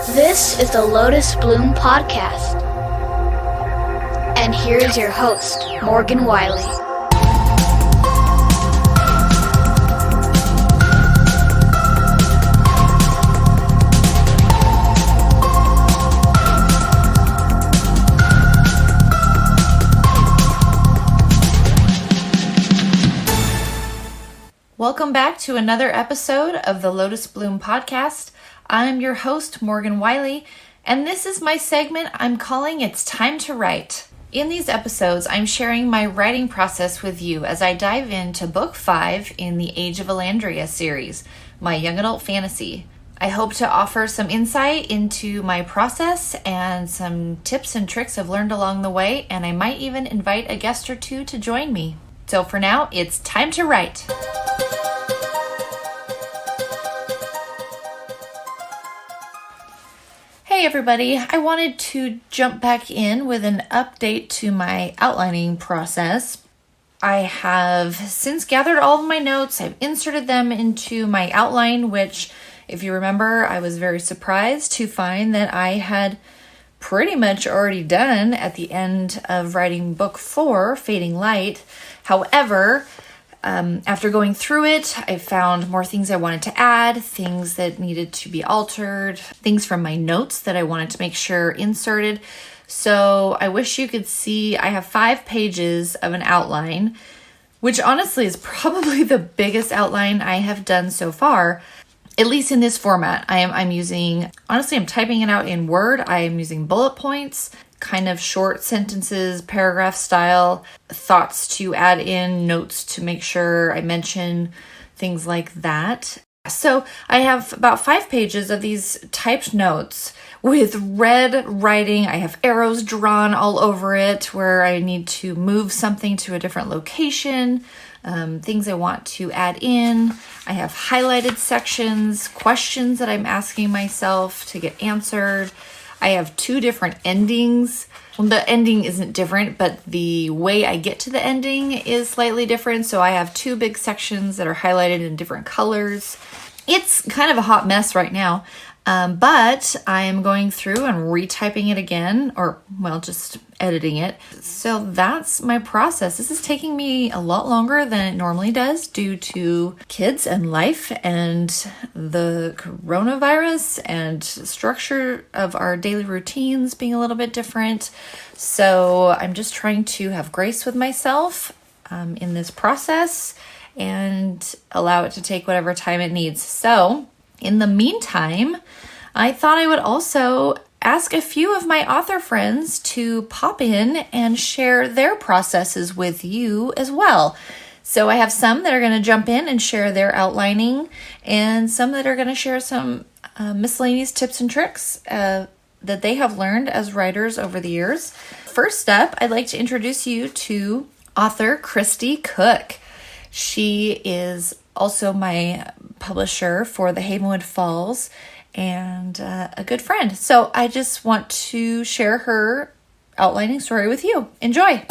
This is the Lotus Bloom Podcast. And here is your host, Morgan Wylie. Welcome back to another episode of the Lotus Bloom Podcast. I'm your host, Morgan Wylie, and this is my segment I'm calling It's Time to Write. In these episodes, I'm sharing my writing process with you as I dive into Book 5 in the Age of Elandria series, my young adult fantasy. I hope to offer some insight into my process and some tips and tricks I've learned along the way, and I might even invite a guest or two to join me. So for now, it's time to write. Hey everybody, I wanted to jump back in with an update to my outlining process. I have since gathered all of my notes. I've inserted them into my outline, which, if you remember, I was very surprised to find that I had pretty much already done at the end of writing book 4, Fading Light. However, after going through it, I found more things I wanted to add, things that needed to be altered, things from my notes that I wanted to make sure inserted. So I wish you could see, I have 5 pages of an outline, which honestly is probably the biggest outline I have done so far, at least in this format. I'm using, honestly, I'm typing it out in Word. I am using bullet points, kind of short sentences, paragraph style, thoughts to add in, notes to make sure I mention, things like that. So I have about 5 pages of these typed notes with red writing. I have arrows drawn all over it where I need to move something to a different location, things I want to add in. I have highlighted sections, questions that I'm asking myself to get answered. I have 2 different endings. Well, the ending isn't different, but the way I get to the ending is slightly different. So I have 2 big sections that are highlighted in different colors. It's kind of a hot mess right now, but I am going through and retyping it again, or, well, just editing it. So that's my process. This is taking me a lot longer than it normally does due to kids and life and the coronavirus and structure of our daily routines being a little bit different. So I'm just trying to have grace with myself in this process and allow it to take whatever time it needs. So in the meantime, I thought I would also ask a few of my author friends to pop in and share their processes with you as well. So I have some that are going to jump in and share their outlining, and some that are going to share some miscellaneous tips and tricks that they have learned as writers over the years. First up, I'd like to introduce you to author Kristie Cook. She is also my publisher for the Havenwood Falls and a good friend. So I just want to share her outlining story with you. Enjoy!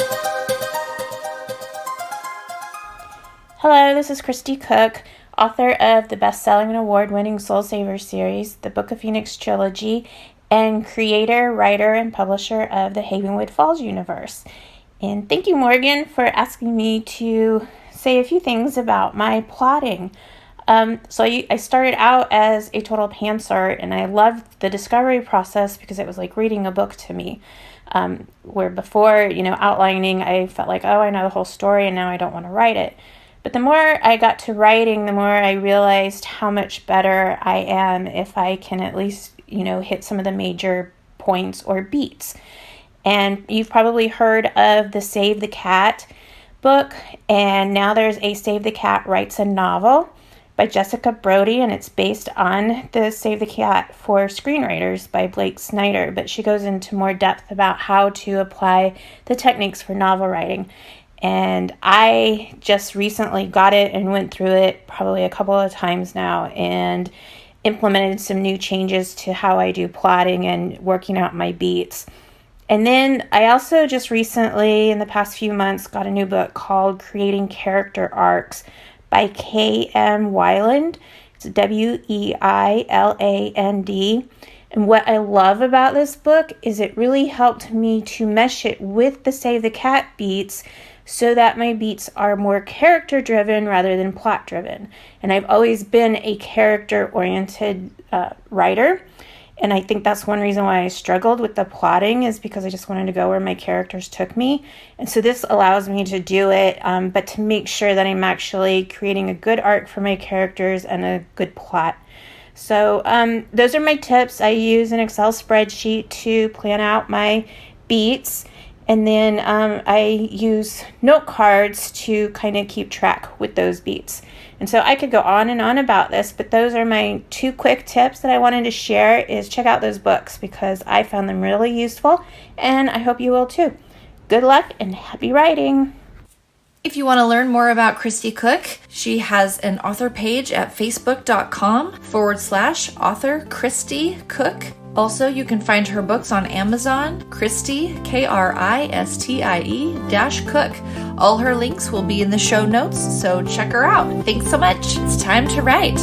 Hello, this is Kristie Cook, author of the best-selling and award-winning Soul Saver series, the Book of Phoenix trilogy, and creator, writer, and publisher of the Havenwood Falls universe. And thank you, Morgan, for asking me to say a few things about my plotting. So I started out as a total pantser, and I loved the discovery process because it was like reading a book to me. Where before, outlining, I felt like, oh, I know the whole story, and now I don't want to write it. But the more I got to writing, the more I realized how much better I am if I can at least, hit some of the major points or beats. And you've probably heard of the Save the Cat book, and now there's a Save the Cat Writes a Novel by Jessica Brody, and it's based on the Save the Cat for Screenwriters by Blake Snyder, but she goes into more depth about how to apply the techniques for novel writing. And I just recently got it and went through it probably a couple of times now and implemented some new changes to how I do plotting and working out my beats. And then I also just recently, in the past few months, got a new book called Creating Character Arcs by K.M. Wyland. It's Weiland. And what I love about this book is it really helped me to mesh it with the Save the Cat beats so that my beats are more character driven rather than plot driven. And I've always been a character oriented writer. And I think that's one reason why I struggled with the plotting, is because I just wanted to go where my characters took me. And so this allows me to do it, but to make sure that I'm actually creating a good arc for my characters and a good plot. So those are my tips. I use an Excel spreadsheet to plan out my beats. And then I use note cards to kind of keep track with those beats. And so I could go on and on about this, but those are my 2 quick tips that I wanted to share, is check out those books because I found them really useful, and I hope you will too. Good luck and happy writing. If you want to learn more about Kristie Cook, she has an author page at facebook.com/author Kristie Cook. Also, you can find her books on Amazon, Kristie, Kristie-Cook. All her links will be in the show notes, so check her out. Thanks so much. It's time to write.